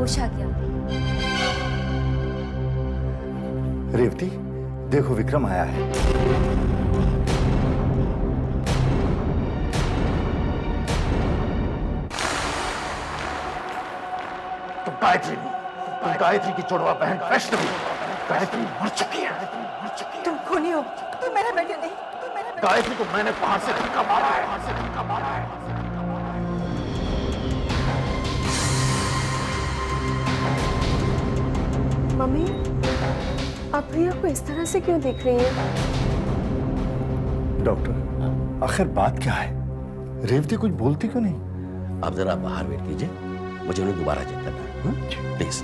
होश आ गया। रेवती, देखो विक्रम आया है। तुम गायत्री नहीं, तुम गायत्री की जुड़वा बहन वैष्णवी। गायत्री मर चुकी है। तुम खूनी हो, तुम मेरे बेटे नहीं, तुम मेरे बेटे। गायत्री को मैंने बाहर से धक्का मारा है। मम्मी, आप भैया को इस तरह से क्यों देख रही हैं? डॉक्टर, आखिर बात क्या है? रेवती कुछ बोलती क्यों नहीं? आप जरा बाहर वेट कीजिए, मुझे उन्हें दोबारा चेक करना है, प्लीज।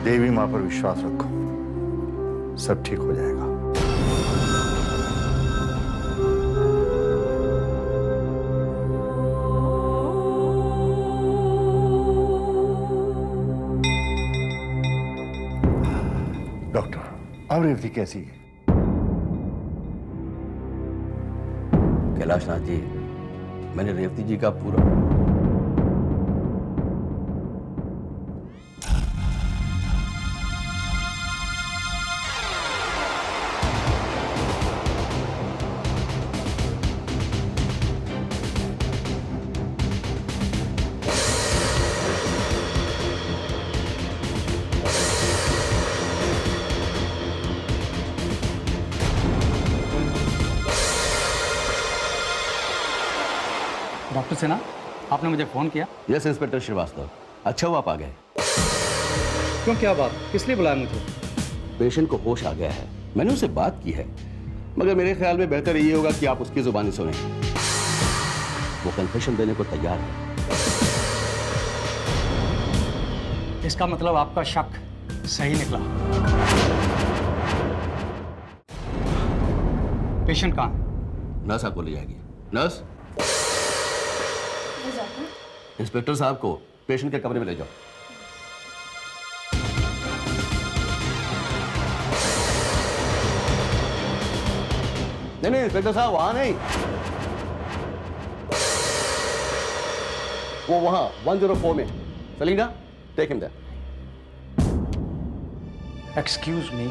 देवी मां पर विश्वास रखो, सब ठीक हो जाएगा। डॉक्टर, अब रेवती कैसी है? कैलाशनाथ जी, मैंने रेवती जी का पूरा डॉक्टर सिन्हा, आपने मुझे फोन किया? यस इंस्पेक्टर श्रीवास्तव, अच्छा हुआ आप आ गए। क्यों, क्या बात, किस लिए बुलाया मुझे? पेशेंट को होश आ गया है, मैंने उससे बात की है, मगर मेरे ख्याल में बेहतर ये होगा कि आप उसकी जुबानी सुनें। वो कन्फेशन देने को तैयार है। इसका मतलब आपका शक सही निकला। पेशेंट कहाँ है? नर्स आपको ले जाएगी। नर्स, इंस्पेक्टर साहब को पेशेंट के कमरे में ले जाओ। नहीं, इंस्पेक्टर साहब वहां नहीं, वो वहां 104 में। Salina, take him there. Excuse me,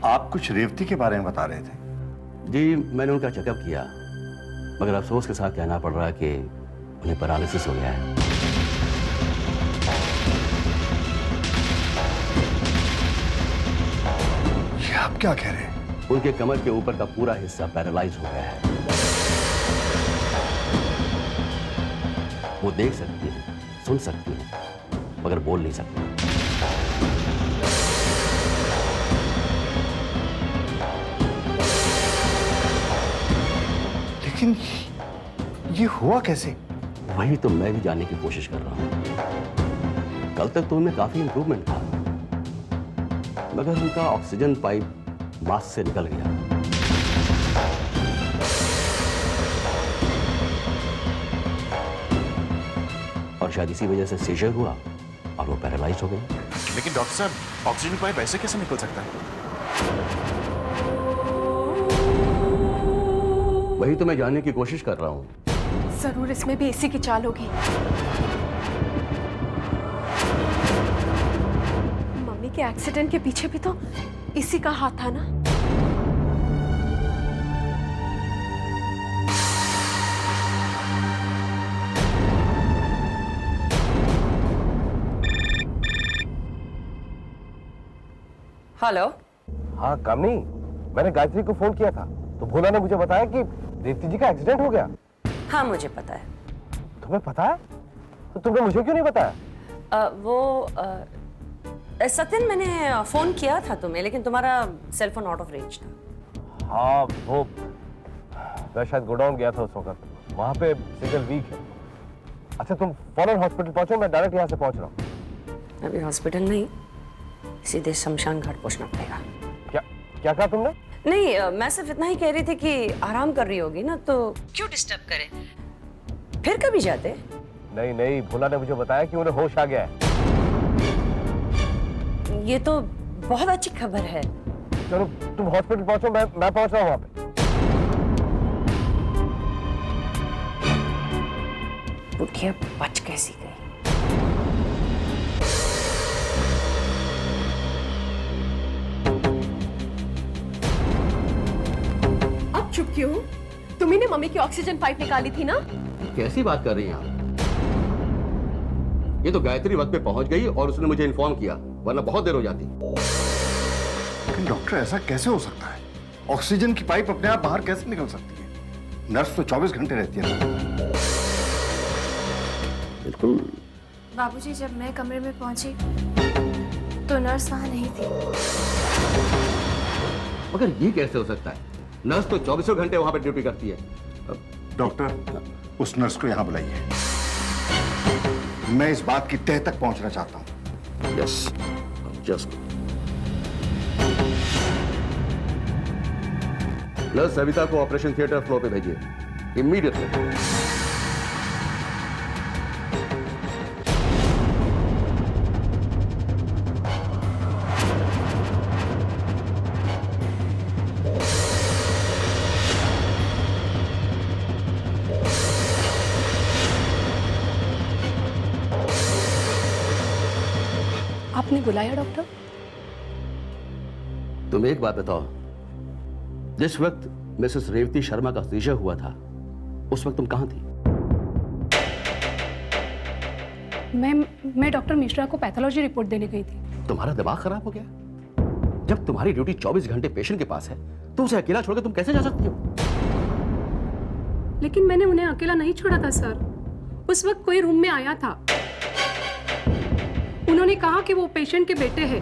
आप कुछ रेवती के बारे में बता रहे थे। जी, मैंने उनका चेकअप किया, मगर अफसोस के साथ कहना पड़ रहा है कि उन्हें पैरालिसिस हो गया है। ये आप क्या कह रहे हैं? उनके कमर के ऊपर का पूरा हिस्सा पैरालाइज हो गया है। वो देख सकती है, सुन सकती है, मगर बोल नहीं सकती। लेकिन ये हुआ कैसे? वही तो मैं भी जानने की कोशिश कर रहा हूं। कल तक तो उनमें काफी इंप्रूवमेंट था, मगर उनका ऑक्सीजन पाइप मास्क से निकल गया। और शायद इसी वजह से सीजर हुआ और वो पैरालाइज हो गए। लेकिन डॉक्टर साहब, ऑक्सीजन पाइप ऐसे कैसे निकल सकता है? वही तो मैं जानने की कोशिश कर रहा हूं। जरूर इसमें भी इसी की चाल होगी। मम्मी के एक्सीडेंट के पीछे भी तो इसी का हाथ था ना। हेलो। हाँ कामनी, मैंने गायत्री को फोन किया था तो भोला ने मुझे बताया कि रेवती जी का एक्सीडेंट हो गया। हाँ मुझे पता है। तुम्हें पता है? तो तुमने मुझे क्यों नहीं बताया? सत्यन मैंने फोन किया था तुम्हें, लेकिन तुम्हारा सेलफोन आउट ऑफ रेंज था। हाँ वो मैं शायद गोडाउन गया था उस वक्त, वहाँ पे सिग्नल वीक है। अच्छा तुम फौरन हॉस्पिटल पहुंचो, मैं डायरेक्ट यहाँ से पहुंच रहा हूँ। अभी हॉस्पिटल नहीं, सीधे शमशान घाट पहुंचना पड़ेगा। क्या क्या कहा तुमने? नहीं मैं सिर्फ इतना ही कह रही थी कि आराम कर रही होगी ना, तो क्यों डिस्टर्ब करे, फिर कभी जाते। नहीं नहीं, भोला ने मुझे बताया कि उन्हें होश आ गया है। ये तो बहुत अच्छी खबर है। चलो तुम हॉस्पिटल पहुंचो, मैं पहुंच रहा हूँ वहाँ पे। बुढ़िया बच कैसी गई। अब चुप क्यों? तुम्ही ने मम्मी की ऑक्सीजन पाइप निकाली थी ना? कैसी बात कर रही हैं आप? ये तो गायत्री वक्त पे पहुंच गई और उसने मुझे इन्फॉर्म किया, वरना बहुत देर हो जाती। लेकिन डॉक्टर ऐसा कैसे हो सकता है? ऑक्सीजन की पाइप अपने आप बाहर कैसे निकल सकती है? नर्स तो 24 घंटे रहती है। बिल्कुल। बाबूजी, जब मैं कमरे में पहुंची तो नर्स वहां नहीं थी। मगर ये कैसे हो सकता है? नर्स तो 24 घंटे वहां पर ड्यूटी करती है। डॉक्टर, उस नर्स को यहाँ बुलाइए। मैं इस बात की तह तक पहुंचना चाहता हूँ। Yes, just. नर्स सविता को ऑपरेशन थिएटर फ्लोर पे भेजिए, इमीडिएटली। आपने बुलाया डॉक्टर? तुम एक बात बताओ, जिस वक्त मिसेस रेवती शर्मा का सीजर हुआ था उस वक्त तुम कहां थी? मैं डॉक्टर मिश्रा को पैथोलॉजी रिपोर्ट देने गई थी। तुम्हारा दिमाग खराब हो गया? जब तुम्हारी ड्यूटी 24 घंटे पेशेंट के पास है तो उसे अकेला छोड़कर तुम कैसे जा सकती हो? लेकिन मैंने उन्हें अकेला नहीं छोड़ा था सर। उस वक्त कोई रूम में आया था। उन्होंने कहा कि वो पेशेंट के बेटे हैं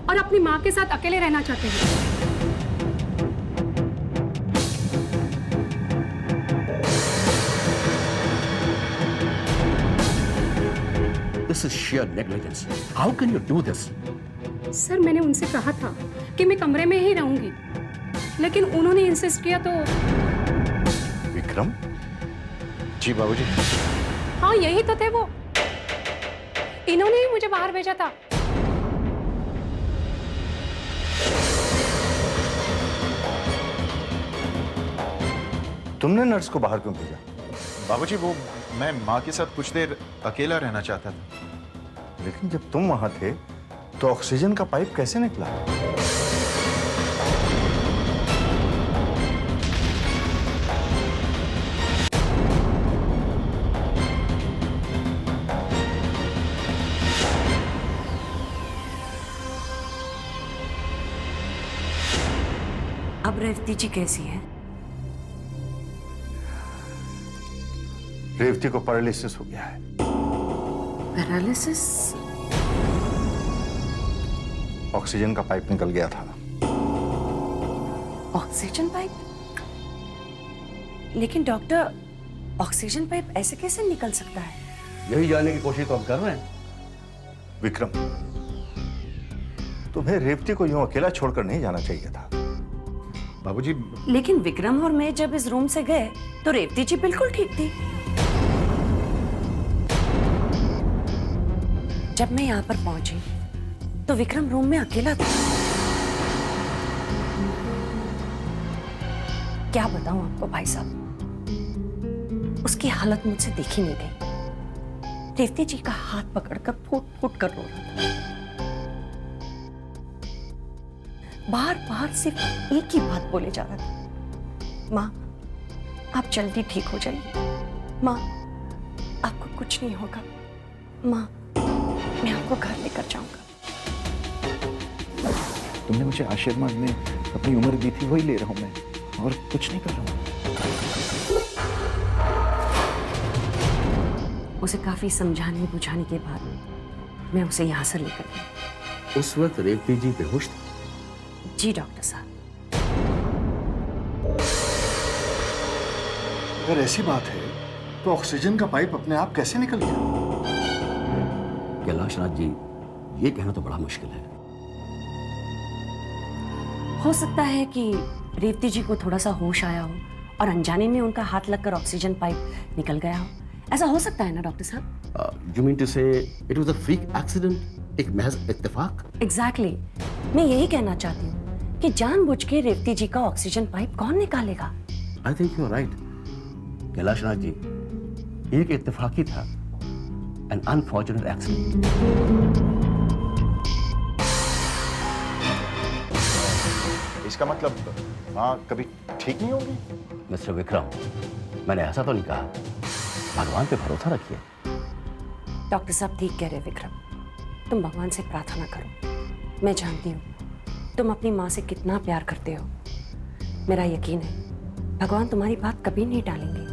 और अपनी माँ के साथ अकेले रहना चाहते हैं। This is sheer negligence. How can you do this? Sir मैंने उनसे कहा था कि मैं कमरे में ही रहूंगी, लेकिन उन्होंने इंसिस्ट किया तो। विक्रम? जी बाबूजी। हाँ यही तो थे वो, इन्होंने ही मुझे बाहर भेजा था। तुमने नर्स को बाहर क्यों भेजा? बाबूजी, वो मैं माँ के साथ कुछ देर अकेला रहना चाहता था। लेकिन जब तुम वहां थे तो ऑक्सीजन का पाइप कैसे निकला? अब रेवती जी कैसी है? रेवती को पैरालिसिस हो गया है। पैरालिसिस? ऑक्सीजन का पाइप निकल गया था ना। Oxygen pipe? लेकिन डॉक्टर, ऑक्सीजन पाइप ऐसे कैसे निकल सकता है? यही जानने की कोशिश तो हम कर रहे हैं। विक्रम, तुम्हें रेवती को यूं अकेला छोड़कर नहीं जाना चाहिए था। बाबूजी, लेकिन विक्रम और मैं जब इस रूम से गए तो रेवती जी बिल्कुल ठीक थी। जब मैं यहाँ पर पहुंची तो विक्रम रूम में अकेला था। क्या बताऊं आपको भाई साहब, उसकी हालत मुझसे देखी नहीं गई। रेवती जी का हाथ पकड़कर फूट फूट कर रो रहा था। बार बार सिर्फ एक ही बात बोले जा रहा था, माँ आप जल्दी ठीक हो जाइए, माँ आपको कुछ नहीं होगा, माँ मैं आपको घर लेकर जाऊंगा। तुमने मुझे आशीर्वाद में अपनी उम्र दी थी, वही ले रहा हूं मैं, और कुछ नहीं कर रहा हूं। उसे काफी समझाने बुझाने के बाद मैं उसे यहां से लेकर गई। उस वक्त रेवती जी बेहोश थी? जी डॉक्टर साहब। अगर ऐसी बात है तो ऑक्सीजन का पाइप अपने आप कैसे निकल गया? कैलाश नाथ जी, ये कहना तो बड़ा मुश्किल है। हो सकता है कि रेवती जी को थोड़ा सा होश आया हो और अनजाने में उनका हाथ लगकर ऑक्सीजन पाइप निकल गया हो। ऐसा हो सकता है ना डॉक्टर साहब? यू मीन टू से it was a freak accident, एक महज इत्तेफाक? एग्जैक्टली मैं यही कहना चाहती हूँ कि जानबूझ के रेवती जी का ऑक्सीजन पाइप कौन निकालेगा? I think you are right Kailash Nath ji, एक इत्तेफाकी था, एन अनफॉर्चुनेट एक्सीडेंट। इसका मतलब माँ कभी ठीक नहीं होगी? मिस्टर विक्रम, मैंने ऐसा तो नहीं कहा, भगवान पे भरोसा रखिए। डॉक्टर साहब ठीक कह रहे विक्रम, तुम भगवान से प्रार्थना करो। मैं जानती हूँ तुम अपनी माँ से कितना प्यार करते हो। मेरा यकीन है भगवान तुम्हारी बात कभी नहीं टालेंगे।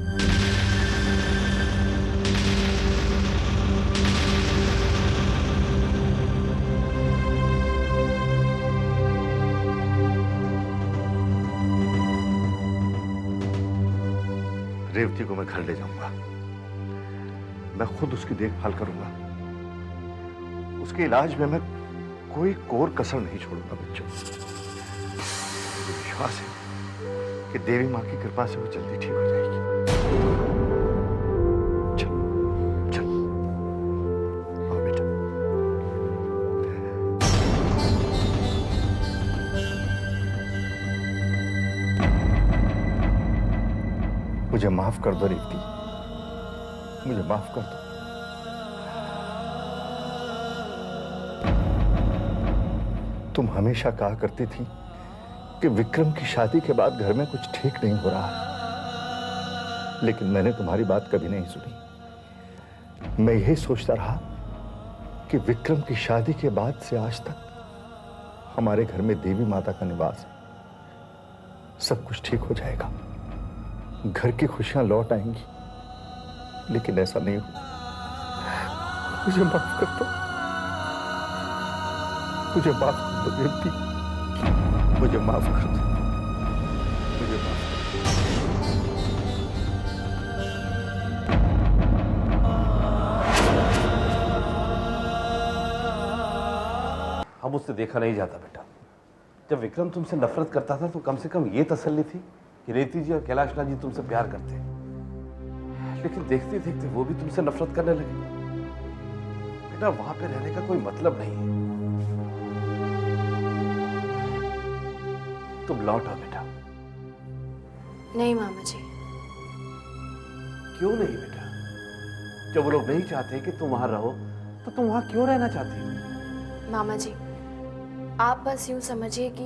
रेवती को मैं घर ले जाऊंगा, मैं खुद उसकी देखभाल करूंगा, उसके इलाज में मैं कोई कोर कसर नहीं छोड़ूंगा बच्चों। मुझे विश्वास है कि देवी माँ की कृपा से वो जल्दी ठीक हो जाएगी। चल चल आओ बेटा। मुझे माफ कर दो रेवती, मुझे माफ कर दो। तुम हमेशा कहा करती थी कि विक्रम की शादी के बाद घर में कुछ ठीक नहीं हो रहा है, लेकिन मैंने तुम्हारी बात कभी नहीं सुनी। मैं यही सोचता रहा कि विक्रम की शादी के बाद से आज तक हमारे घर में देवी माता का निवास है, सब कुछ ठीक हो जाएगा, घर की खुशियां लौट आएंगी, लेकिन ऐसा नहीं हुआ। मुझे माफ कर दो, मुझे माफ कर दो बेटी, मुझे माफ कर दो, मुझे माफ कर अब मुझसे देखा नहीं जाता बेटा। जब विक्रम तुमसे नफरत करता था तो कम से कम ये तसल्ली थी कि रेवती जी और कैलाश नाथ जी तुमसे प्यार करते हैं, लेकिन देखते देखते वो भी तुमसे नफरत करने लगे। बेटा वहां पे रहने का कोई मतलब नहीं है, तुम लौट आओ बेटा। नहीं मामा जी। क्यों नहीं बेटा? जब वो लोग नहीं चाहते कि तुम वहां रहो तो तुम वहां क्यों रहना चाहती हो? मामा जी आप बस यूं समझिए कि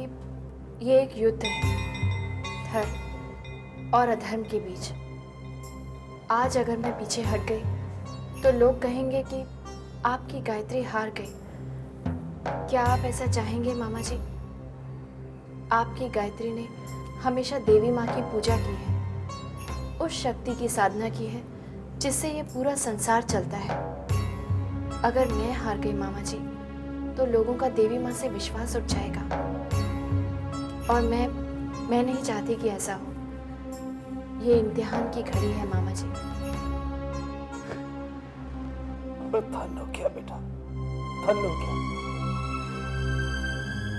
ये एक युद्ध है धर्म और अधर्म के बीच। आज अगर मैं पीछे हट गई तो लोग कहेंगे कि आपकी गायत्री हार गई। क्या आप ऐसा चाहेंगे मामा जी? आपकी गायत्री ने हमेशा देवी माँ की पूजा की है, उस शक्ति की साधना की है जिससे ये पूरा संसार चलता है। अगर मैं हार गई मामा जी तो लोगों का देवी माँ से विश्वास उठ जाएगा, और मैं नहीं चाहती कि ऐसा हो। ये इम्तिहान की घड़ी है मामा जी। धन हो गया बेटा, धन हो गया।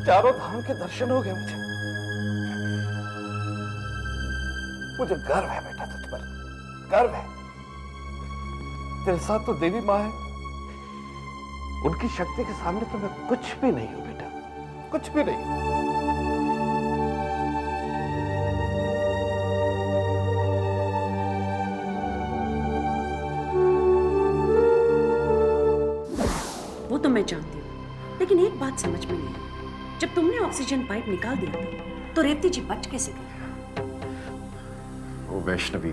चारों धाम के दर्शन हो गए मुझे गर्व है बेटा तुझ पर, गर्व है। तेरे साथ तो देवी माँ है, उनकी शक्ति के सामने तो मैं कुछ भी नहीं हूं बेटा, कुछ भी नहीं। मैं जानती हूँ, लेकिन एक बात समझ में नहीं आई। जब तुमने ऑक्सीजन पाइप निकाल दिया था तो रेवती जी बच कैसे गई? वो वैष्णवी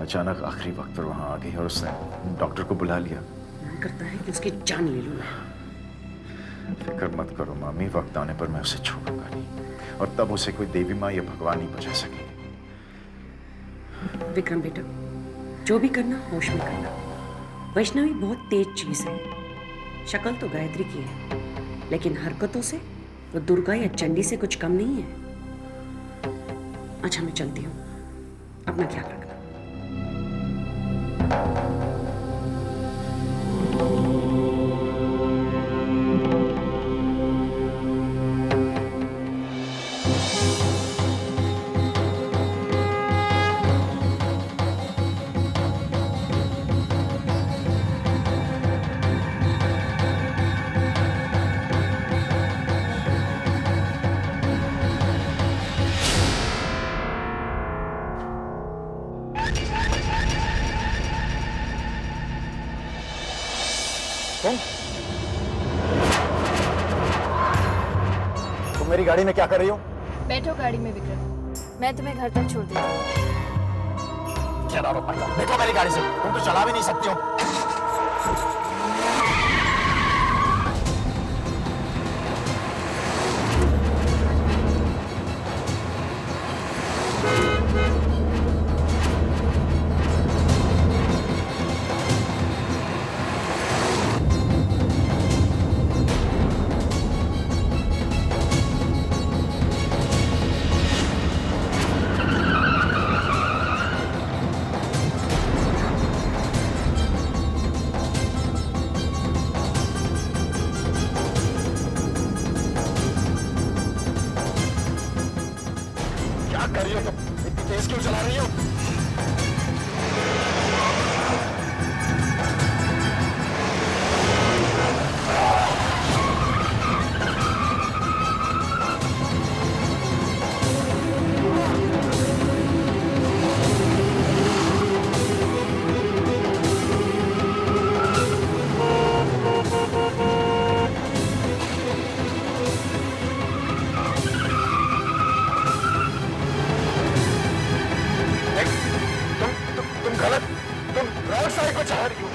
अचानक आखिरी वक्त पर वहां आ गई और उसने डॉक्टर को बुला लिया। मन करता है कि उसकी जान ले लूं मैं। फिक्र मत करो मामी, वक्त आने पर मैं उसे छोड़ूंगा नहीं और तब उसे कोई देवी माँ या भगवान नहीं बचा सकेंगे। विक्रम बेटा, जो भी करना होश में करना। वैष्णवी बहुत तेज चीज है। शक्ल तो गायत्री की है, लेकिन हरकतों से वो दुर्गा या चंडी से कुछ कम नहीं है। अच्छा मैं चलती हूँ, अपना ख्याल रखना। तुम मेरी गाड़ी में क्या कर रही हो? बैठो गाड़ी में विक्रम, मैं तुम्हें घर तक छोड़ देती हूँ। Get out of my car. देखो मेरी गाड़ी से, तुम तो चला भी नहीं सकती हो। क्या कर रही हो तुम? इतनी तेज क्यों चला रही हो? तुम गलत, तुम रॉन्ग साइड को चाह रही हो।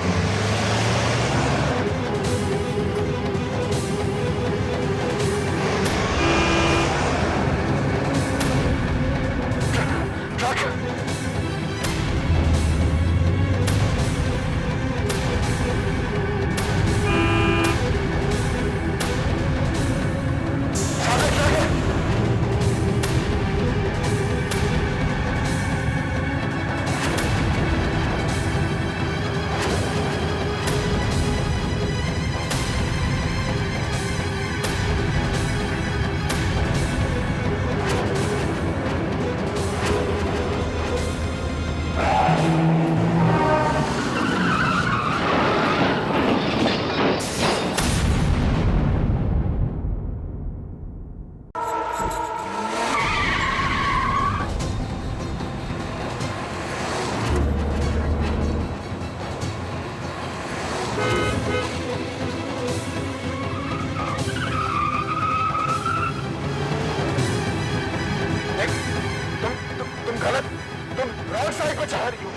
तुम गलत, तुम रॉन्ग साइड को चाह रही हो।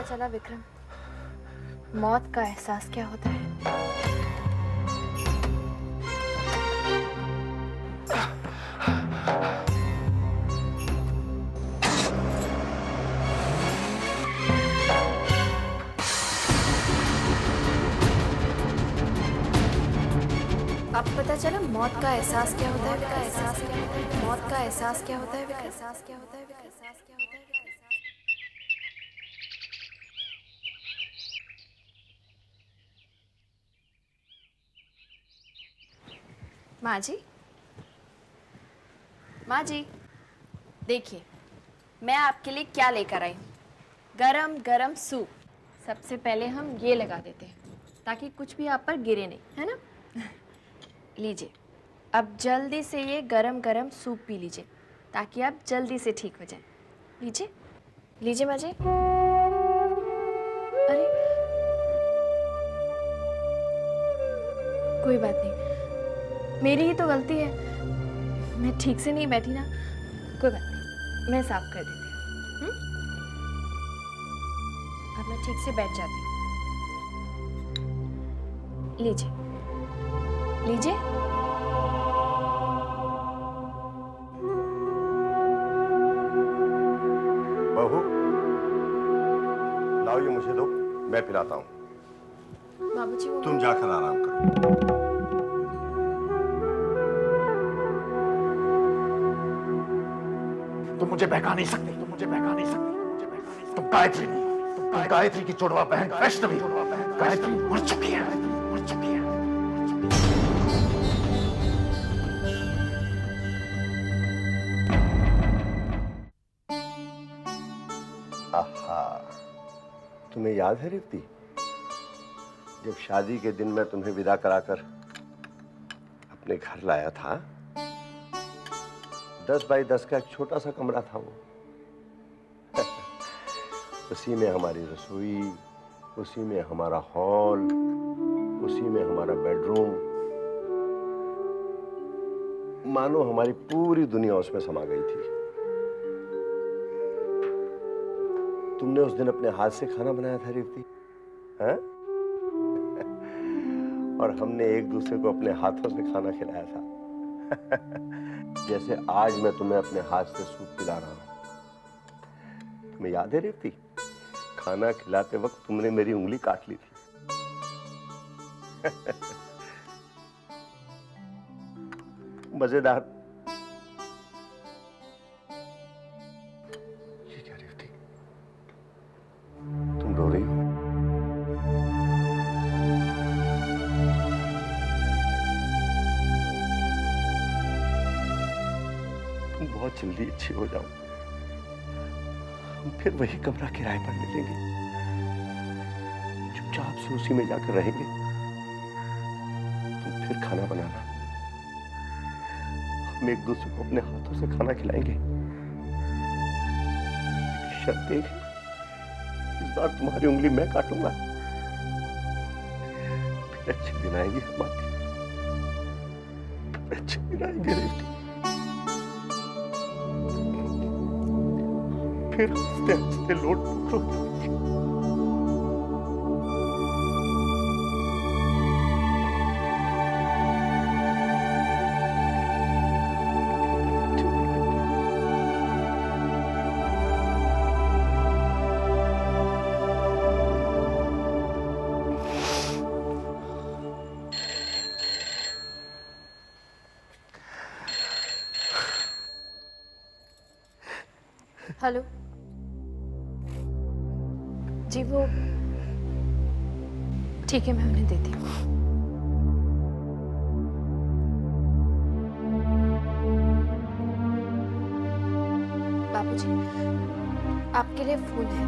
चला विक्रम, मौत का एहसास क्या होता है? अब पता चला मौत का एहसास क्या होता है? मौत का एहसास क्या होता है? एहसास क्या होता है? माँ जी, माँ जी, देखिए मैं आपके लिए क्या लेकर आई हूँ। गरम गरम सूप। सबसे पहले हम ये लगा देते हैं ताकि कुछ भी आप पर गिरे नहीं, है ना? लीजिए, अब जल्दी से ये गरम गरम सूप पी लीजिए ताकि आप जल्दी से ठीक हो जाएं। लीजिए, लीजिए माँ जी। अरे कोई बात नहीं, मेरी ही तो गलती है, मैं ठीक से नहीं बैठी ना। कोई बात नहीं, मैं साफ कर देती हूँ। अब मैं ठीक से बैठ जाती हूँ। लीजिए, लीजिए। बहू, लाओ ये मुझे दो, मैं पिलाता हूँ। बाबूजी वो तुम जाकर आराम करो। तुम मुझे बहका नहीं सकती, तुम मुझे बहका नहीं सकती। तुम गायत्री नहीं, तुम गायत्री की जुड़वा बहन वैष्णवी। गायत्री मर चुकी है, मर चुकी है। आहा, तुम्हें याद है रेवती, जब शादी के दिन मैं तुम्हें विदा कराकर अपने घर लाया था, 10 बाई 10 का एक छोटा सा कमरा था वो। उसी में हमारी रसोई, उसी में हमारा हॉल, उसी में हमारा बेडरूम। मानो हमारी पूरी दुनिया उसमें समा गई थी। तुमने उस दिन अपने हाथ से खाना बनाया था रेवती, हैं? और हमने एक दूसरे को अपने हाथों से खाना खिलाया था। जैसे आज मैं तुम्हें अपने हाथ से सूप पिला रहा हूं। तुम्हें याद है रेवती, खाना खिलाते वक्त तुमने मेरी उंगली काट ली थी। मजेदार। ये क्या रेवती, तुम रो रही हो? बहुत जल्दी अच्छी हो जाओ, हम फिर वही कमरा किराए पर मिलेंगे, चुपचाप से उसी में जाकर रहेंगे। तुम फिर खाना बनाना, हम एक दूसरे को अपने हाथों से खाना खिलाएंगे। शर्त एक है, इस बार तुम्हारी उंगली मैं काटूंगा। फिर अच्छे दिन आएंगे हमारे, अच्छे दिन आएंगे रेवती। फिर हंसते हंसते लौट पड़ोगे। हेलो जी, वो ठीक है, मैं उन्हें देती हूँ। बाबूजी, आपके लिए फोन है।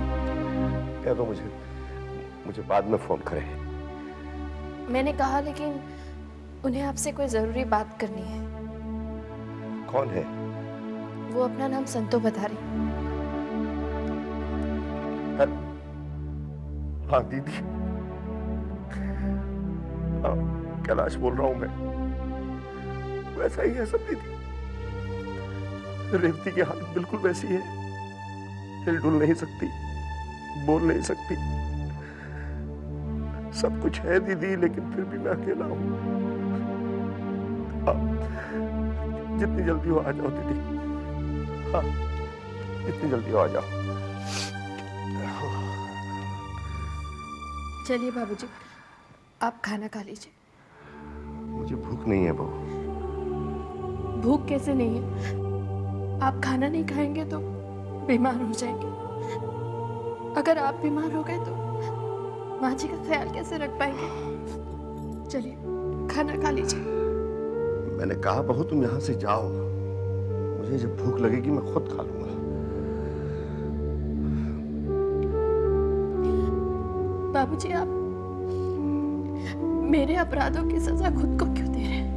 क्या तो मुझे बाद में फोन करें। मैंने कहा, लेकिन उन्हें आपसे कोई जरूरी बात करनी है। कौन है? वो अपना नाम संतो बता रही। हाँ दीदी, हाँ कैलाश बोल रहा हूं मैं। वैसा ही है सब दीदी, रेवती की हालत बिल्कुल वैसी है, हिल डुल नहीं सकती, बोल नहीं सकती। सब कुछ है दीदी, लेकिन फिर भी मैं अकेला हूं। आप जितनी जल्दी हो आ जाओ दीदी। हाँ, जितनी जल्दी हो आ जाओ। चलिए बाबूजी, आप खाना खा लीजिए। मुझे भूख नहीं है बहू। भूख कैसे नहीं है? आप खाना नहीं खाएंगे तो बीमार हो जाएंगे। अगर आप बीमार हो गए तो माँ जी का ख्याल कैसे रख पाएंगे? चलिए खाना खा लीजिए। मैंने कहा बहू तुम यहां से जाओ, मुझे जब भूख लगेगी मैं खुद खा लूंगा। बाबूजी, आप मेरे अपराधों की सजा खुद को क्यों दे रहे हैं?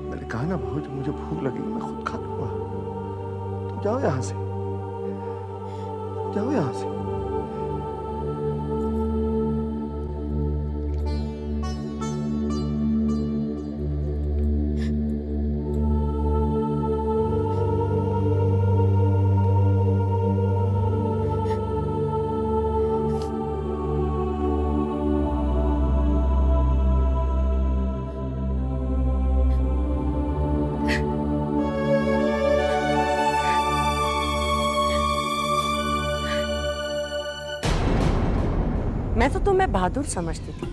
मैंने कहा ना बहू, जब मुझे भूख लगेगी मैं खुद खा लूंगा। तुम जाओ यहां से, जाओ यहां से। मैं तो तुम्हें बहादुर समझती थी,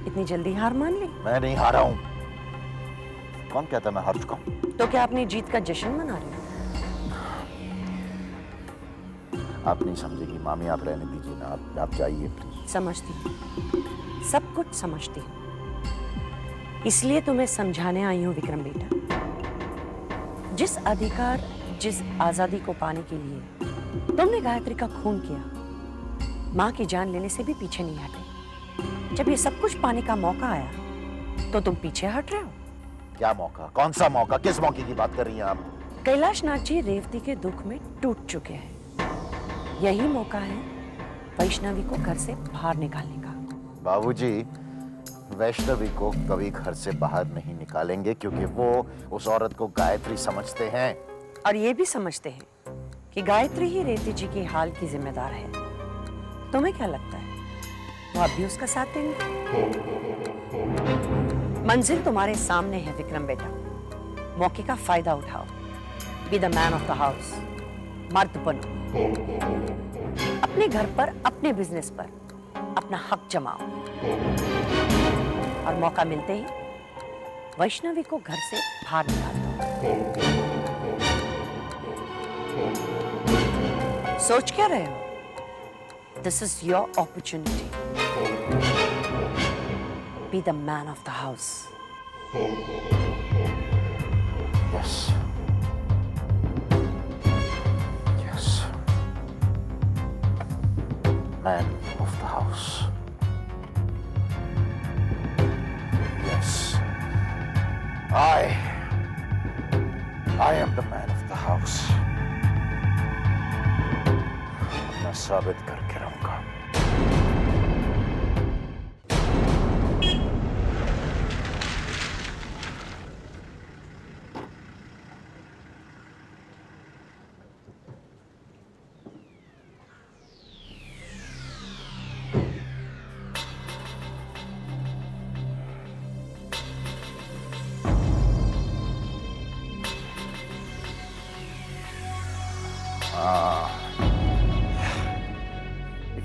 इतनी जल्दी हार मान ली। मैं नहीं हारा हूं। कौन कहता मैं हार चुका हूं? तो क्या अपनी जीत का जश्न मना रही हो? आप नहीं समझेगी मामी, आप रहने दीजिए ना, आप जाइए प्लीज। समझती हूँ, सब कुछ समझती हूँ, इसलिए तुम्हें समझाने आई हूँ विक्रम बेटा। जिस अधिकार, जिस आजादी को पाने के लिए तुमने गायत्री का खून किया, माँ की जान लेने से भी पीछे नहीं हटे। जब ये सब कुछ पाने का मौका आया तो तुम पीछे हट रहे हो। क्या मौका? कौन सा मौका? किस मौके की बात कर रही हैं आप? कैलाश नाथ जी रेवती के दुख में टूट चुके हैं। यही मौका है वैष्णवी को घर से बाहर निकालने का। बाबूजी, वैष्णवी को कभी घर से बाहर नहीं निकालेंगे, क्योंकि वो उस औरत को गायत्री समझते हैं। और ये भी समझते हैं कि गायत्री ही रेवती जी की हाल की जिम्मेदार है। तुम्हें क्या लगता है वो अब भी उसका साथ देंगे? मंजिल तुम्हारे सामने है विक्रम बेटा, मौके का फायदा उठाओ। Be the man of the house, मर्द बनो। अपने घर पर, अपने bizness पर अपना हक जमाओ और मौका मिलते ही वैष्णवी को घर से बाहर निकाल दो। सोच क्या रहे हो? This is your opportunity. Be the man of the house. Yes. Yes. Man of the house. Yes. I am the man of the house. मैं साबित करके रहूंगा।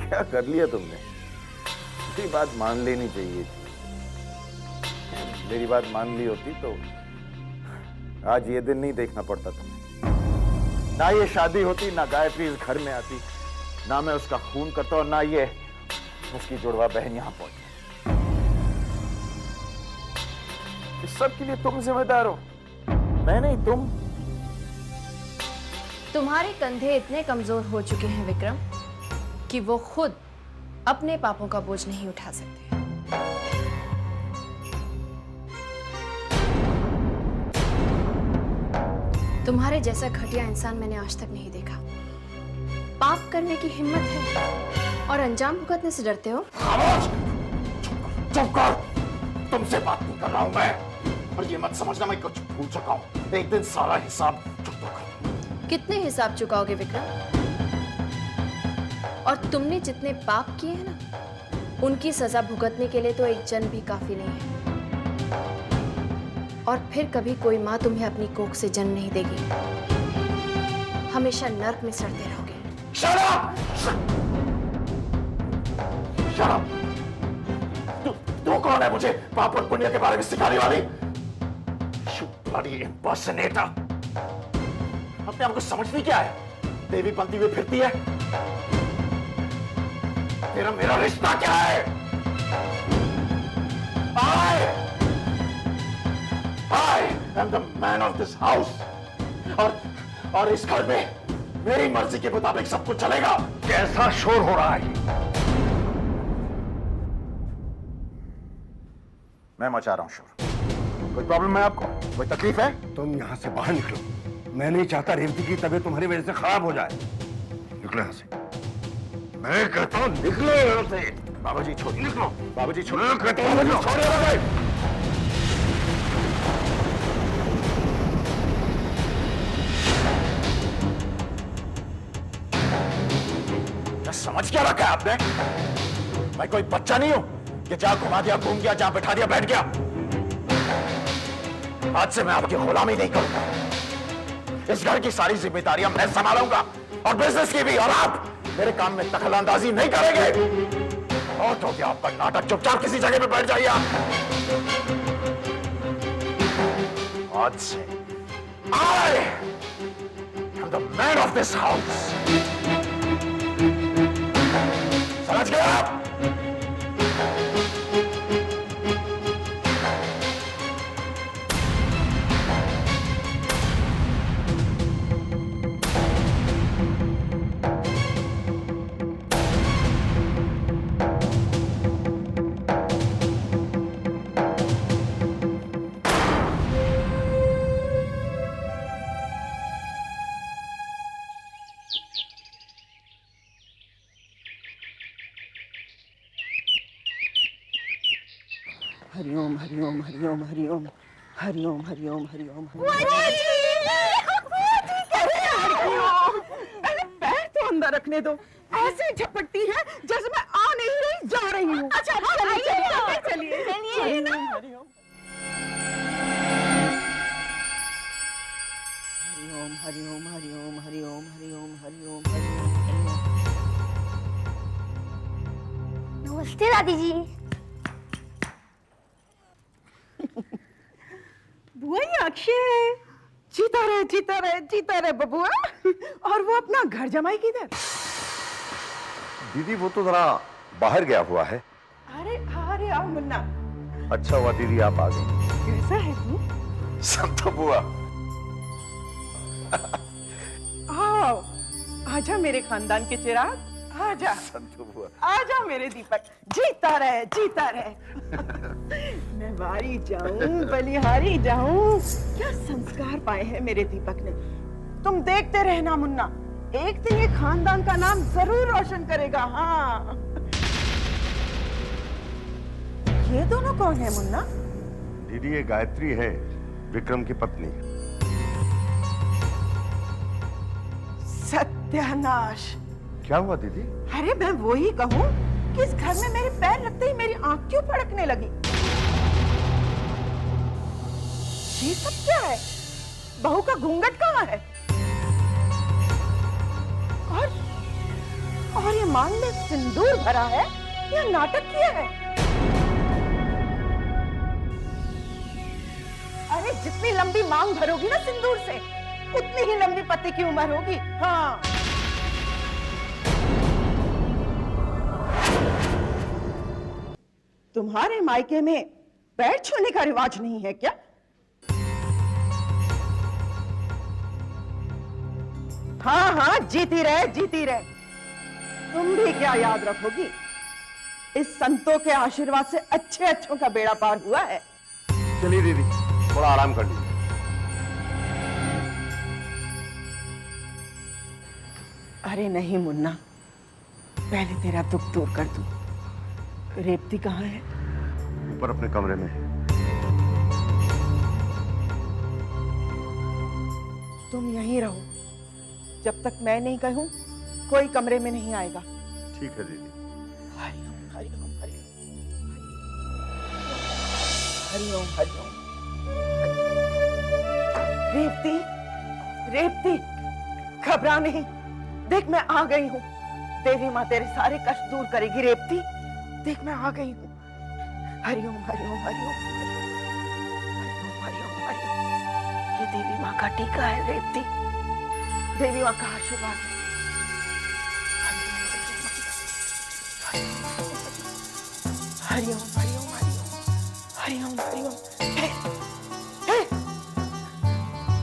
क्या कर लिया तुमने? मेरी बात मान लेनी चाहिए थी। मेरी बात मान ली होती तो आज ये दिन नहीं देखना पड़ता तुम्हें। ना ये शादी होती, ना गायत्री इस घर में आती, ना मैं उसका खून करता और ना ये उसकी जुड़वा बहन यहां पहुंची। इस सब के लिए तुम जिम्मेदार हो, मैं नहीं, तुम। तुम्हारे कंधे इतने कमजोर हो चुके हैं विक्रम कि वो खुद अपने पापों का बोझ नहीं उठा सकते। तुम्हारे जैसा घटिया इंसान मैंने आज तक नहीं देखा। पाप करने की हिम्मत है और अंजाम भुगतने से डरते हो। खामोश! चुप कर! तुमसे बात नहीं कर रहा हूं मैं। और ये मत समझना मैं कुछ भूल चुका हूं। एक दिन सारा हिसाब चुप कर। कितने हिसाब चुकाओगे विक्रम? और तुमने जितने पाप किए हैं ना, उनकी सजा भुगतने के लिए तो एक जन्म भी काफी नहीं है। और फिर कभी कोई माँ तुम्हें अपनी कोख से जन्म नहीं देगी, हमेशा नर्क में सड़ते रहोगे। Shut up! Shut up! तू कौन है मुझे पाप और पुण्य के बारे में सिखाने वाली? You bloody impersonator! अपने आप को समझती क्या है? देवी बनती हुई फिरती है? तेरा मेरा रिश्ता क्या है? I am the man of this house. और इस घर में मेरी मर्जी के मुताबिक सब कुछ चलेगा। कैसा शोर हो रहा है? मैं मचा रहा हूं शोर। कोई प्रॉब्लम है आपको? कोई तकलीफ है? तुम यहाँ से बाहर निकलो। मैं नहीं चाहता रेवती की तबीयत तुम्हारी वजह से खराब हो जाए। निकलो यहाँ से। मैं कहता हूँ निकलो यहाँ से। बाबूजी छोड़िए। निकलो। बाबूजी छोड़िए। मैं कहता हूँ निकलो। छोड़िए मुझे। समझ क्या रखा है आपने? मैं कोई बच्चा नहीं हूं कि जहां घुमा दिया घूम गया, जहां बैठा दिया बैठ गया। आज से मैं आपकी गुलामी नहीं करूंगा। इस घर की सारी जिम्मेदारियां मैं संभालूंगा और बिजनेस की भी, और आप मेरे काम में दखलंदाजी नहीं करेंगे। और तो क्या आपका नाटक, चुपचाप किसी जगह पे बैठ जाइए आप। आज से I am the man of this house. समझ गए आप? हरिओम हरिओम हरिओम हरिओम हरिओम हरिओम हरिओम पहले पैर तो अंदर रखने दो। ऐसे झपटती है जैसे मैं आ नहीं रही, जा रही हूँ। अच्छा चलिए हरिओम हरिओम हरिओम हरिओम हरिओम हरिओम हरिओम हरिओम। नमस्ते दादी जी। बुआ ये अक्षय है। जीता रहे जीता रहे जीता रहे बबुआ। और वो अपना घर जमाई किधर? दीदी वो तो जरा बाहर गया हुआ है। अरे अरे आओ मुन्ना। अच्छा हुआ दीदी आप आ गई। कैसा है तू? संतो बुआ। आओ आजा मेरे खानदान के चिराग, आजा। संतो बुआ। आजा मेरे दीपक, जीता रहे जीता रहे। मैं बारी जाऊं बलिहारी जाऊं। क्या संस्कार पाए हैं मेरे दीपक ने। तुम देखते रहना मुन्ना, एक दिन ये खानदान का नाम जरूर रोशन करेगा। हाँ ये दोनों कौन है मुन्ना? दीदी ये गायत्री है, विक्रम की पत्नी। सत्यानाश। क्या हुआ दीदी? अरे मैं वो ही कहूं कि इस घर में मेरे पैर लगते ही मेरी आंख क्यों फड़कने लगी। ये सब क्या है? बहू का घूंघट कहाँ है? और ये मांग में सिंदूर भरा है या नाटक किया है? अरे जितनी लंबी मांग भरोगी ना सिंदूर से, उतनी ही लंबी पति की उम्र होगी। हाँ तुम्हारे मायके में पैर छूने का रिवाज नहीं है क्या? हाँ हाँ जीती रहे जीती रहे। तुम भी क्या याद रखोगी, इस संतों के आशीर्वाद से अच्छे अच्छों का बेड़ा पार हुआ है। चलिए दीदी थोड़ा आराम कर लीजिए। अरे नहीं मुन्ना, पहले तेरा दुख दूर कर दूं। रेवती कहाँ है? ऊपर अपने कमरे में है। तुम यहीं रहो, जब तक मैं नहीं कहूं कोई कमरे में नहीं आएगा। ठीक है दीदी। हरिओम हरिओम हरिओम हरिओम। रेवती, रेवती, घबरा नहीं, देख मैं आ गई हूँ। देवी माँ तेरे सारे कष्ट दूर करेगी रेवती, देख मैं आ गई हूँ। हरिओम हरिओम हरिओम हरिओम हरिओम हरिओम। ये देवी माँ का टीका है रेवती, देवी माँ का आशीर्वाद है। हरिओम हरिओम हरिओम हरिओम हरिओम। हे, हे।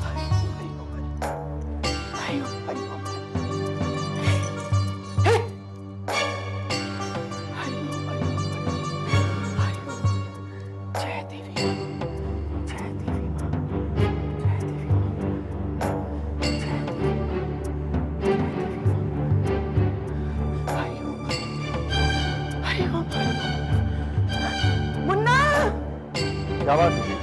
हरिओम हरिओम हरिओम हरिओम। हे, हरिओम हरिओम हरिओम। जय देवी माँ, जय देवी माँ, जय देवी माँ, जय देवी माँ। हरिओम हरिओम हरिओम। मुन्ना, क्या बात है?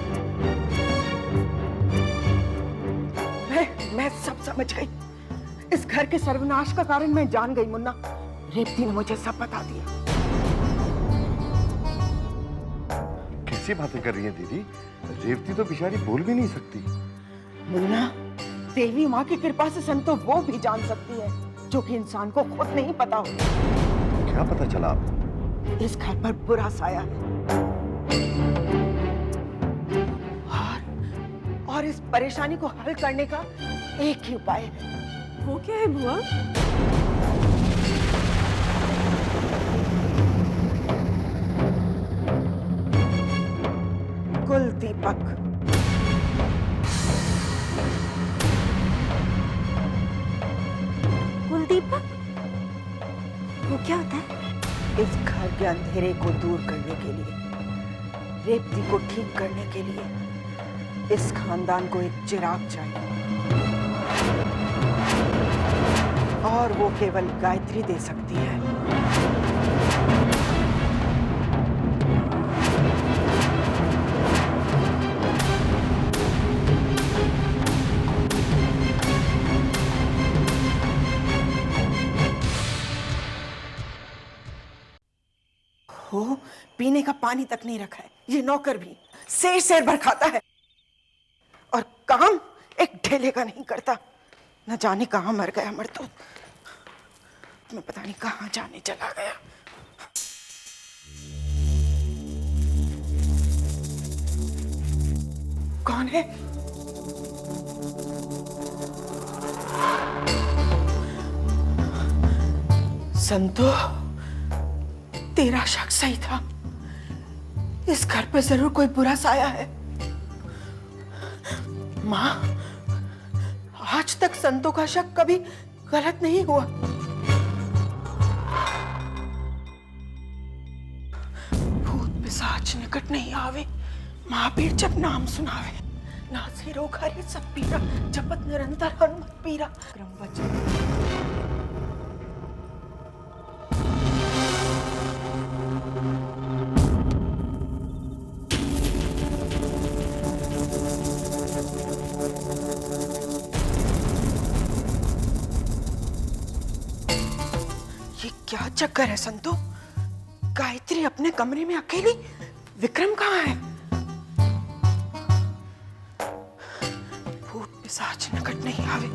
मैं सब समझ गई। इस घर के सर्वनाश का कारण मैं जान गई मुन्ना। रेवती ने मुझे सब बता दिया। कैसी बातें कर रही हैं दीदी? रेवती तो बेचारी बोल भी नहीं सकती। मुन्ना, देवी माँ की कृपा से संतो वो भी जान सकती है जो कि इंसान को खुद नहीं पता होता। क्या पता चला आपको? इस घर पर बुरा साया है और इस परेशानी को हल करने का एक ही उपाय है। वो क्या है बुआ? कुल दीपक। कुल दीपक? वो क्या होता है? इस घर के अंधेरे को दूर करने के लिए, रेवती को ठीक करने के लिए इस खानदान को एक चिराग चाहिए और वो केवल गायत्री दे सकती है। वो पीने का पानी तक नहीं रखा है। ये नौकर भी शेर शेर भर खाता है और काम एक ढेले का नहीं करता। न जाने कहां मर गया मरतो, मैं पता नहीं कहां जाने चला गया। कौन है? संतो, तेरा शक सही था। इस घर पर जरूर कोई बुरा साया है। माँ, आज तक संतों का शक कभी गलत नहीं हुआ। भूत पिशाच निकट नहीं आवे, महावीर जब नाम सुनावे। नासे रोग हरे सब पीरा, जपत निरंतर हनुमत पीरा। क्रम वचन क्या चक्कर है संतो? गायत्री अपने कमरे में अकेली, विक्रम कहाँ है? भूत पिशाच निकट नहीं आवे,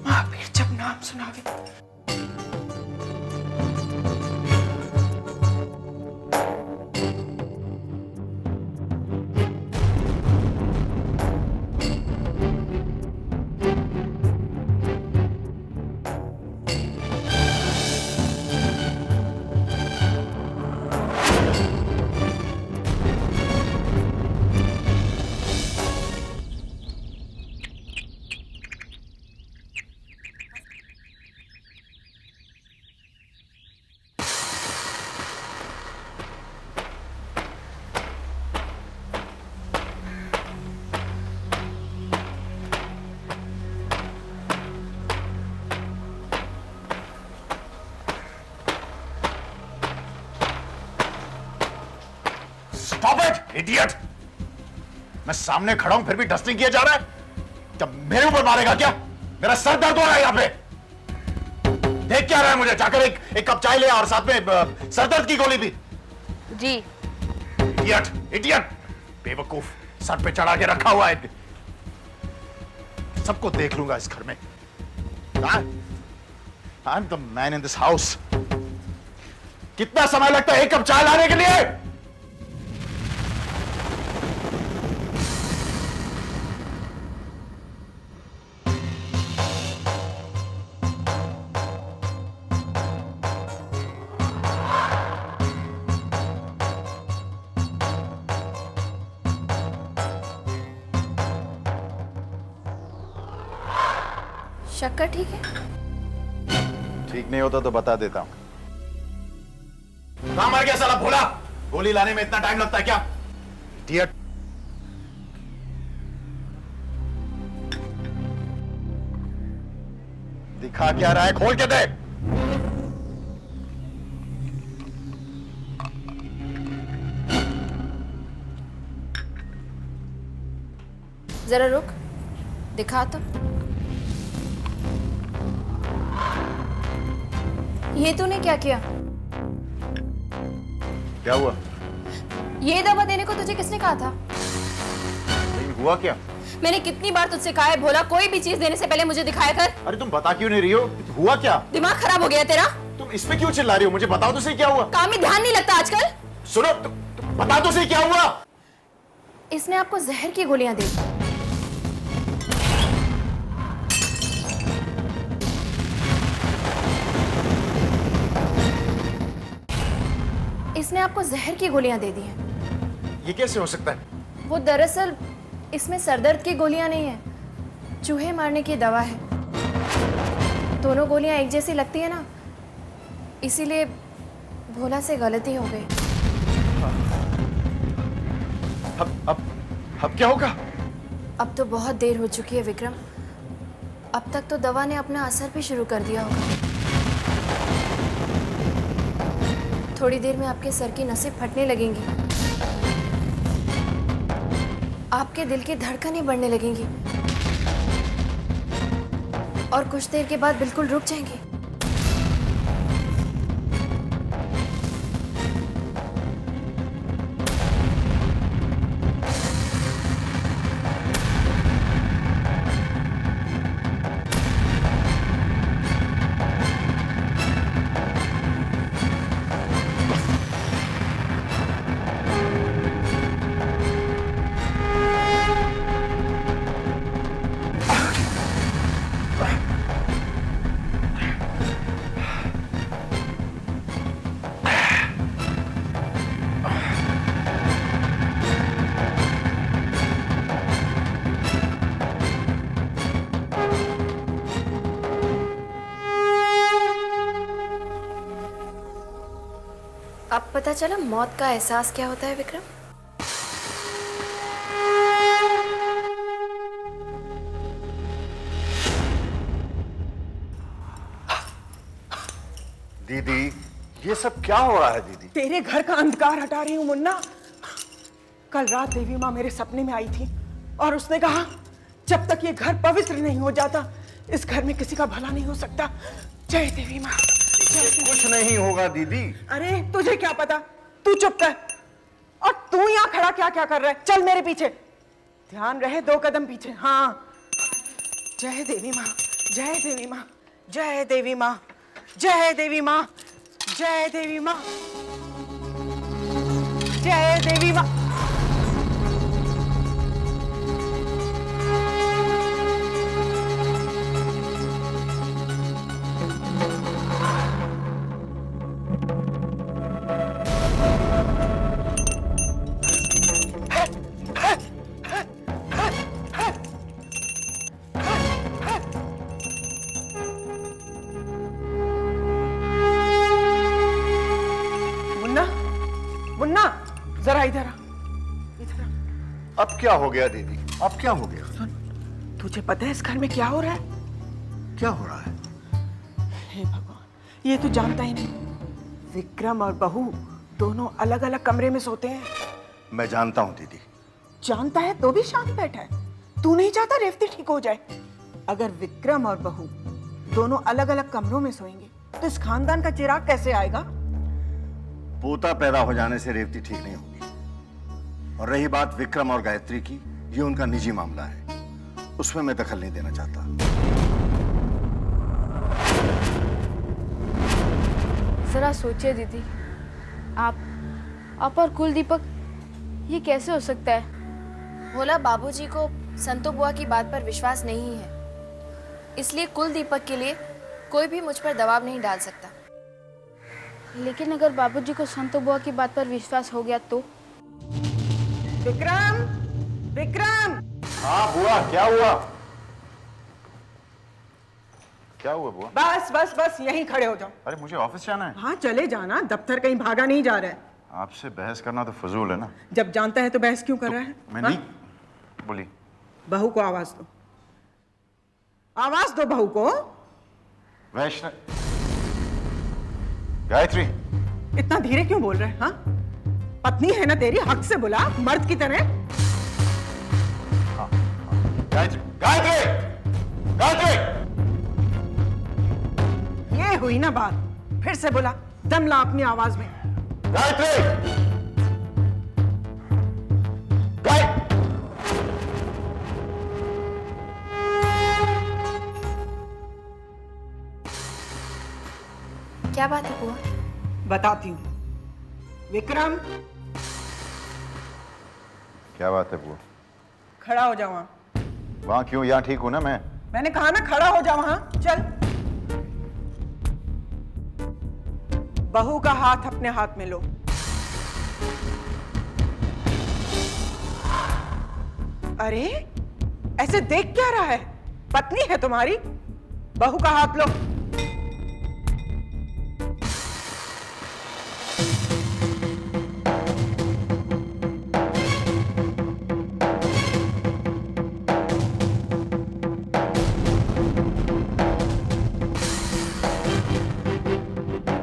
महावीर जब नाम सुनावे। Stop it, idiot! मैं सामने खड़ा हूं फिर भी डस्ट नहीं किया जा रहा है। जब मेरे ऊपर मारेगा क्या? मेरा सर दर्द हो रहा है यहाँ पे। देख क्या रहा है मुझे? जाकर एक कप चाय ले और साथ में सरदर्द की गोली भी। जी। इडियट, इडियट, बेवकूफ, सर पे चढ़ा के रखा हुआ है। सबको देख लूंगा इस घर में। I'm the man in this house. कितना समय लगता है एक कप चाय लाने के लिए? शक्कर ठीक है? ठीक नहीं होता तो बता देता हूं। कहां मर गया साला भोला? गोली लाने में इतना टाइम लगता है क्या? इडियट। दिखा क्या रहा है? खोल के दे। जरा रुक, दिखा तो। ये तूने क्या किया? क्या हुआ? ये दवा देने को तुझे किसने कहा था? लेकिन हुआ क्या? मैंने कितनी बार तुझसे कहा है भोला, कोई भी चीज देने से पहले मुझे दिखाया कर। अरे तुम बता क्यों नहीं रही हो? हुआ क्या? दिमाग खराब हो गया तेरा? तुम इस पे क्यों चिल्ला रही हो? मुझे बताओ तो सही क्या हुआ? काम में ध्यान नहीं लगता आजकल? सुनो, बता तो सही क्या हुआ? इसने आपको जहर की गोलियां दी। इसने आपको जहर की गोलियां दे दी हैं। ये कैसे हो सकता है? वो दरअसल इसमें सरदर्द की गोलियां नहीं है, चूहे मारने की दवा है। दोनों गोलियां एक जैसी लगती है ना, इसीलिए भोला से गलती हो गई। अब क्या होगा? अब तो बहुत देर हो चुकी है विक्रम। अब तक तो दवा ने अपना असर भी शुरू कर दिया होगा। थोड़ी देर में आपके सर की नसें फटने लगेंगी, आपके दिल की धड़कनें बढ़ने लगेंगी और कुछ देर के बाद बिल्कुल रुक जाएंगी। अब पता चला मौत का एहसास क्या होता है विक्रम। दीदी, ये सब क्या हो रहा है दीदी? तेरे घर का अंधकार हटा रही हूँ मुन्ना। कल रात देवी माँ मेरे सपने में आई थी और उसने कहा जब तक ये घर पवित्र नहीं हो जाता इस घर में किसी का भला नहीं हो सकता। जय देवी माँ। कुछ नहीं होगा दीदी। अरे तुझे क्या पता, तू चुप कर। और तू यहाँ खड़ा क्या क्या कर रहा है? चल मेरे पीछे, ध्यान रहे 2 कदम पीछे। हाँ, जय देवी माँ, जय देवी माँ, जय देवी माँ, जय देवी माँ, जय देवी माँ, जय देवी माँ। मुन्ना, जरा इधर आ, इधर आ। अब क्या हो गया दीदी? अब क्या हो गया? सुन, तुझे पता है इस घर में क्या हो रहा है? क्या हो रहा है? हे भगवान, ये तू जानता ही नहीं। विक्रम और बहू दोनों अलग अलग कमरे में सोते हैं। मैं जानता हूँ दीदी। जानता है तो भी शांत बैठा है। तू नहीं चाहता रेवती ठीक हो जाए? अगर विक्रम और बहू दोनों अलग अलग कमरों में सोएंगे तो इस खानदान का चिराग कैसे आएगा? पोता पैदा हो जाने से रेवती ठीक नहीं होगी। और रही बात विक्रम और गायत्री की, ये उनका निजी मामला है, उसमें मैं दखल नहीं देना चाहता। जरा सोचिए दीदी, आप और कुल दीपक, ये कैसे हो सकता है? भोला बाबूजी को संतो बुआ की बात पर विश्वास नहीं है, इसलिए कुल दीपक के लिए कोई भी मुझ पर दबाव नहीं डाल सकता। लेकिन अगर बाबूजी को संतो बुआ की बात पर विश्वास हो गया तो? विक्रम, विक्रम! हाँ बुआ, क्या हुआ? क्या हुआ बुआ? बस बस बस, यहीं खड़े हो जाओ। अरे मुझे ऑफिस जाना है। हाँ चले जाना, दफ्तर कहीं भागा नहीं जा रहा है। आपसे बहस करना तो फजूल है ना। जब जानता है तो बहस क्यों कर रहा है? मैं हाँ? नहीं बोली। बहू को आवाज दो, आवाज दो बहू को। वैष्णव, गायत्री, इतना धीरे क्यों बोल रहे हैं? हाँ, पत्नी है ना तेरी, हक से बुला, मर्द की तरह। गायत्री, गायत्री, गायत्री! ये हुई ना बात, फिर से बोला, दम ला अपनी आवाज में। गायत्री! क्या बात है बुआ? बताती हूँ। विक्रम, क्या बात है बुआ? खड़ा हो जाओ वहां। वहां क्यों? यहाँ ठीक हूं ना मैं। मैंने कहा ना खड़ा हो जाओ वहां, चल। बहू का हाथ अपने हाथ में लो। अरे ऐसे देख क्या रहा है? पत्नी है तुम्हारी, बहू का हाथ लो।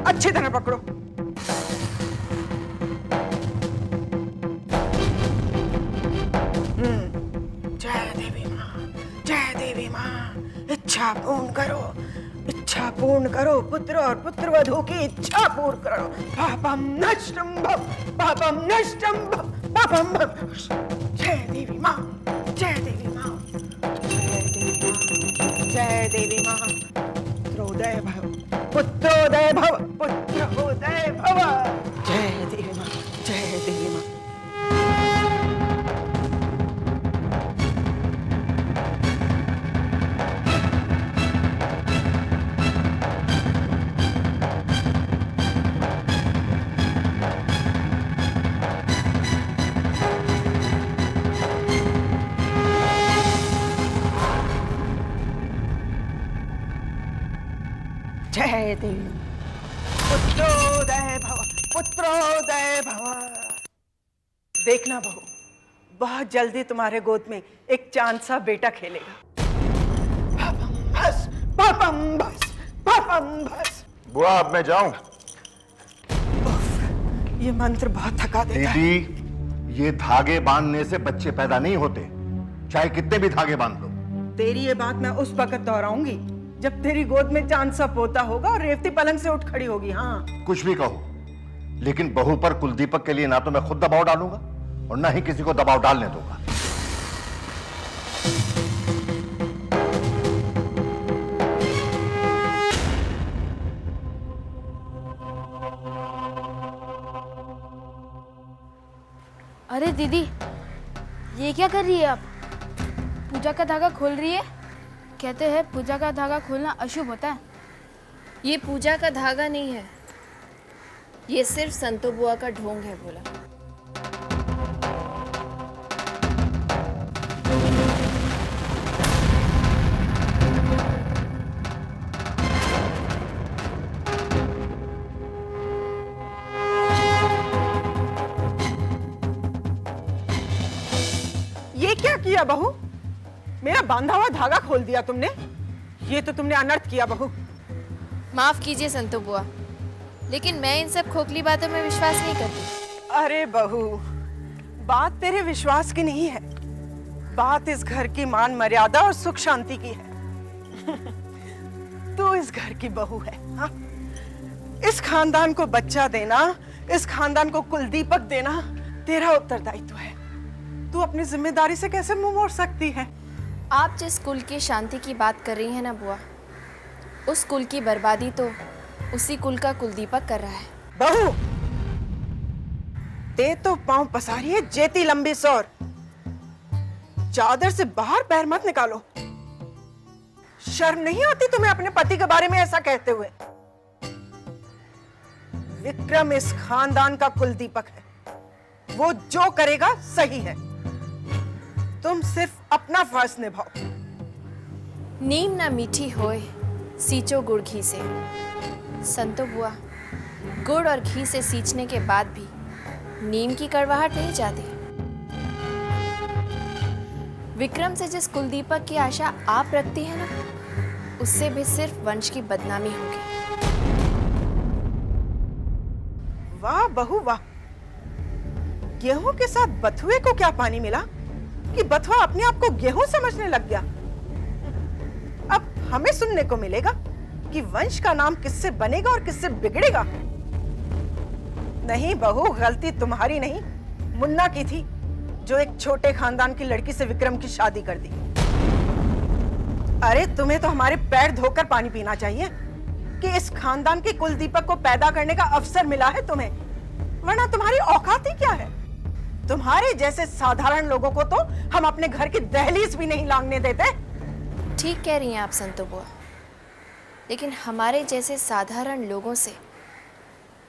अच्छी तरह पकड़ो। जय देवी मां, जय देवी मां। इच्छा पूर्ण करो, इच्छा पूर्ण करो, पुत्र और पुत्रवधू की इच्छा पूर्ण करो। पापम नष्टम भव, पापम नष्टम भव, पापम भव। जय देवी मां, जय देवी मां, जय देवी मां, जय देवी मां। पुत्रोदय भव, पुत्रोदय भव, पुत्रोदय भव। जय देवी मां, जय देवी मां। जय देवी, पुत्रोदय भव, पुत्रोदय भव। देखना बहू, बहुत जल्दी तुम्हारे गोद में एक चांद सा बेटा खेलेगा। पापम भस, पापम भस, पापम भस। बुआ अब मैं जाऊं? ये मंत्र बहुत थका देता है। दीदी, ये धागे बांधने से बच्चे पैदा नहीं होते, चाहे कितने भी धागे बांध लो। तेरी ये बात मैं उस वक्त दोहराऊंगी जब तेरी गोद में चांद सा पोता होगा और रेवती पलंग से उठ खड़ी होगी। हाँ, कुछ भी कहो, लेकिन बहू पर कुलदीपक के लिए ना तो मैं खुद दबाव डालूंगा और ना ही किसी को दबाव डालने दूंगा। अरे दीदी, ये क्या कर रही है आप? पूजा का धागा खोल रही है। कहते हैं पूजा का धागा खोलना अशुभ होता है। ये पूजा का धागा नहीं है, ये सिर्फ संतो बुआ का ढोंग है बोला। ये क्या किया बहू? मेरा बांधा हुआ धागा खोल दिया तुमने। ये तो तुमने अनर्थ किया बहू। माफ कीजिए संतो बुआ, लेकिन मैं इन सब खोखली बातों में विश्वास नहीं करती। अरे बहू, बात तेरे विश्वास की नहीं है, बात इस घर की मान मर्यादा और सुख शांति की है। तू इस घर की बहू है, हाँ? इस खानदान को बच्चा देना, इस खानदान को कुलदीपक देना तेरा उत्तरदायित्व है। तू अपनी जिम्मेदारी से कैसे मुंह मोड़ सकती है? आप जिस कुल की शांति की बात कर रही हैं ना बुआ, उस कुल की बर्बादी तो उसी कुल का कुलदीपक कर रहा है। बहू, ते तो पांव पसारी है जेती लंबी सौर। चादर से बाहर पैर मत निकालो। शर्म नहीं आती तुम्हें अपने पति के बारे में ऐसा कहते हुए? विक्रम इस खानदान का कुलदीपक है। वो जो करेगा सही है। तुम सिर्फ अपना फर्ज निभाओ। नीम ना मीठी होए सींचो गुड़ घी से। संतो बुआ, गुड़ और घी से सींचने के बाद भी नीम की कड़वाहट नहीं जाती। विक्रम से जिस कुलदीपक की आशा आप रखती हैं ना, उससे भी सिर्फ वंश की बदनामी होगी। वाह बहू वाह, गेहूं के साथ बथुए को क्या पानी मिला कि बथुआ अपने आप को गेहूं समझने लग गया। अब हमें सुनने को मिलेगा कि वंश का नाम किससे बनेगा और किससे बिगड़ेगा। नहीं बहू, गलती तुम्हारी नहीं, मुन्ना की थी, जो एक छोटे खानदान की लड़की से विक्रम की शादी कर दी। अरे तुम्हें तो हमारे पैर धोकर पानी पीना चाहिए कि इस खानदान के कुलदीपक को पैदा करने का अवसर मिला है तुम्हें, वरना तुम्हारी औकात ही क्या है? तुम्हारे जैसे साधारण लोगों को तो हम अपने घर की दहलीज भी नहीं लांघने देते। ठीक कह रही हैं आप संतो बुआ, लेकिन हमारे जैसे साधारण लोगों से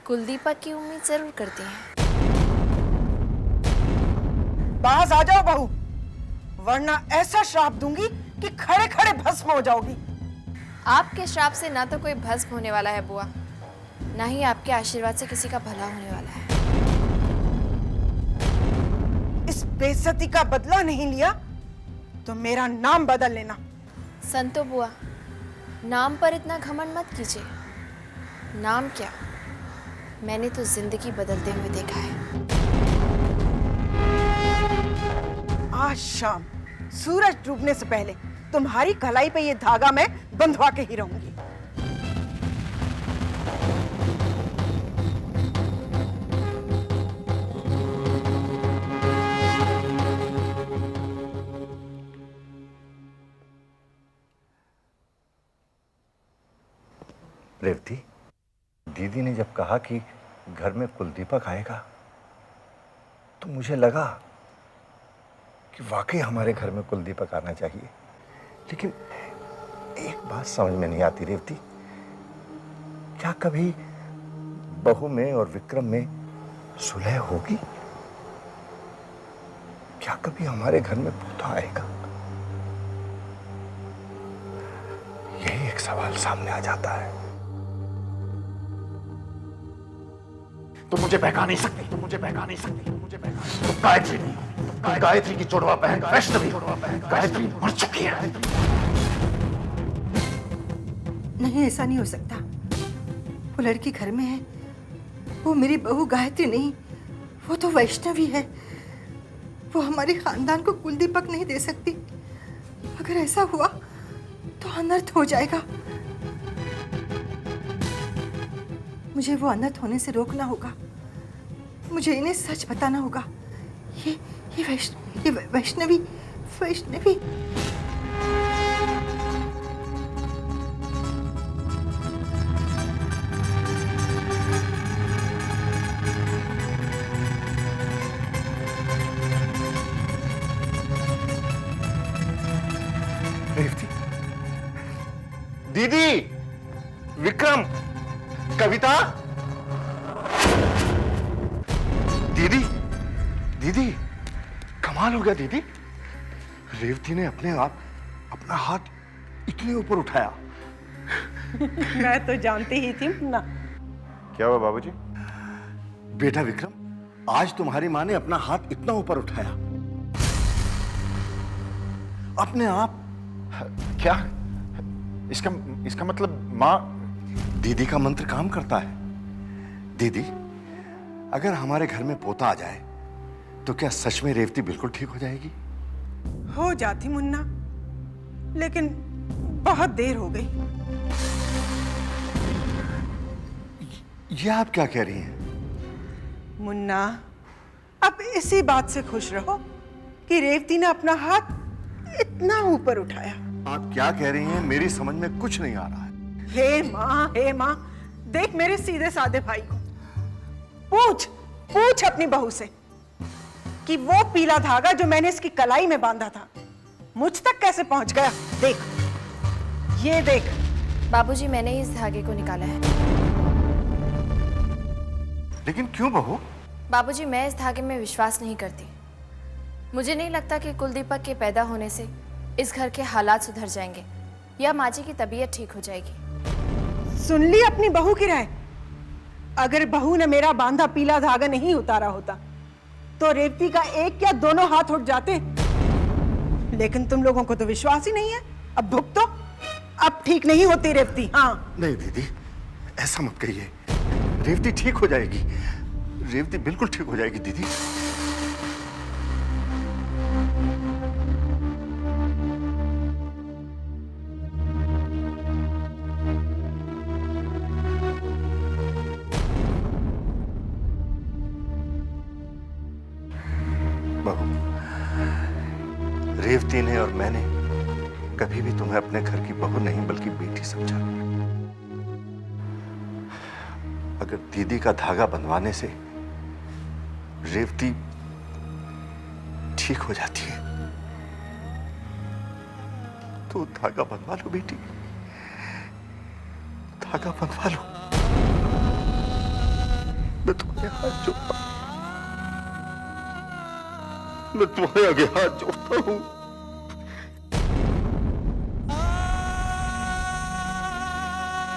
कुलदीपक की उम्मीद जरूर करते हैं। बाहर आ जाओ बहू, वरना ऐसा श्राप दूंगी कि खड़े खड़े भस्म हो जाओगी। आपके श्राप से ना तो कोई भस्म होने वाला है बुआ, ना ही आपके आशीर्वाद से किसी का भला होने वाला है। इस बेइज्जती का बदला नहीं लिया तो मेरा नाम बदल लेना। संतो बुआ, नाम पर इतना घमंड मत कीजिए। नाम क्या, मैंने तो जिंदगी बदलते हुए देखा है। आज शाम सूरज डूबने से पहले तुम्हारी कलाई पे ये धागा मैं बंधवा के ही रहूंगी। रेवती, दीदी ने जब कहा कि घर में कुलदीपक आएगा तो मुझे लगा कि वाकई हमारे घर में कुलदीपक आना चाहिए। लेकिन एक बात समझ में नहीं आती रेवती, क्या कभी बहू में और विक्रम में सुलह होगी? क्या कभी हमारे घर में पोता आएगा? यही एक सवाल सामने आ जाता है। तुम मुझे बहका नहीं सकती, तुम मुझे बहका नहीं सकती, तुम मुझे बहका नहीं। तुम गायत्री नहीं हो, तुम गायत्री की जुड़वा बहन वैष्णवी। गायत्री मर चुकी है। नहीं, ऐसा नहीं हो सकता। वो लड़की घर में है, वो मेरी बहू गायत्री नहीं, वो तो वैष्णवी है। वो हमारे खानदान को कुलदीपक नहीं दे सकती। अगर ऐसा हुआ तो अनर्थ हो जाएगा। मुझे वो अनर्थ होने से रोकना होगा। मुझे इन्हें सच बताना होगा। ये वैष्णवी रेवती, दीदी, विक्रम, कविता, दीदी, कमाल हो गया दीदी। रेवती ने अपना हाथ इतने ऊपर उठाया। मैं तो जानती ही थी ना। क्या हुआ बाबूजी? बेटा विक्रम, आज तुम्हारी माँ ने अपना हाथ इतना ऊपर उठाया। अपने आप। क्या? इसका मतलब माँ। दीदी का मंत्र काम करता है। दीदी, अगर हमारे घर में पोता आ जाए तो क्या सच में रेवती बिल्कुल ठीक हो जाएगी? हो जाती मुन्ना, लेकिन बहुत देर हो गई। ये आप क्या कह रही हैं? मुन्ना, अब इसी बात से खुश रहो कि रेवती ने अपना हाथ इतना ऊपर उठाया। आप क्या कह रही हैं? मेरी समझ में कुछ नहीं आ रहा है। हे माँ, देख मेरे सीधे साधे भाई को। पूछ अपनी बहू से कि वो पीला धागा जो मैंने इसकी कलाई में बांधा था मुझ तक कैसे पहुंच गया। देख, ये देख। बाबूजी, मैंने ही इस धागे को निकाला है। लेकिन क्यों बहू? बाबूजी, मैं इस धागे में विश्वास नहीं करती। मुझे नहीं लगता कि कुलदीपक के पैदा होने से इस घर के हालात सुधर जाएंगे या माँ जी की तबीयत ठीक हो जाएगी। सुन ली अपनी बहू की राय? अगर बहू ने मेरा बांधा पीला धागा नहीं उतारा होता तो रेवती का एक या दोनों हाथ उठ जाते। लेकिन तुम लोगों को तो विश्वास ही नहीं है। अब भुगतो, अब ठीक नहीं होती रेवती। हाँ नहीं दीदी, ऐसा मत कहिए। रेवती ठीक हो जाएगी। रेवती बिल्कुल ठीक हो जाएगी दीदी। बहू, रेवती ने और मैंने कभी भी तुम्हें अपने घर की बहू नहीं बल्कि बेटी समझा। अगर दीदी का धागा बंधवाने से रेवती ठीक हो जाती है तो धागा बंधवा लो बेटी, धागा बंधवा लो। मैं तुम्हारे हाथ जोड़ता हूं, मैं तुम्हारे आगे हाथ जोड़ता हूं।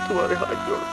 तुम्हारे हाथ जोड़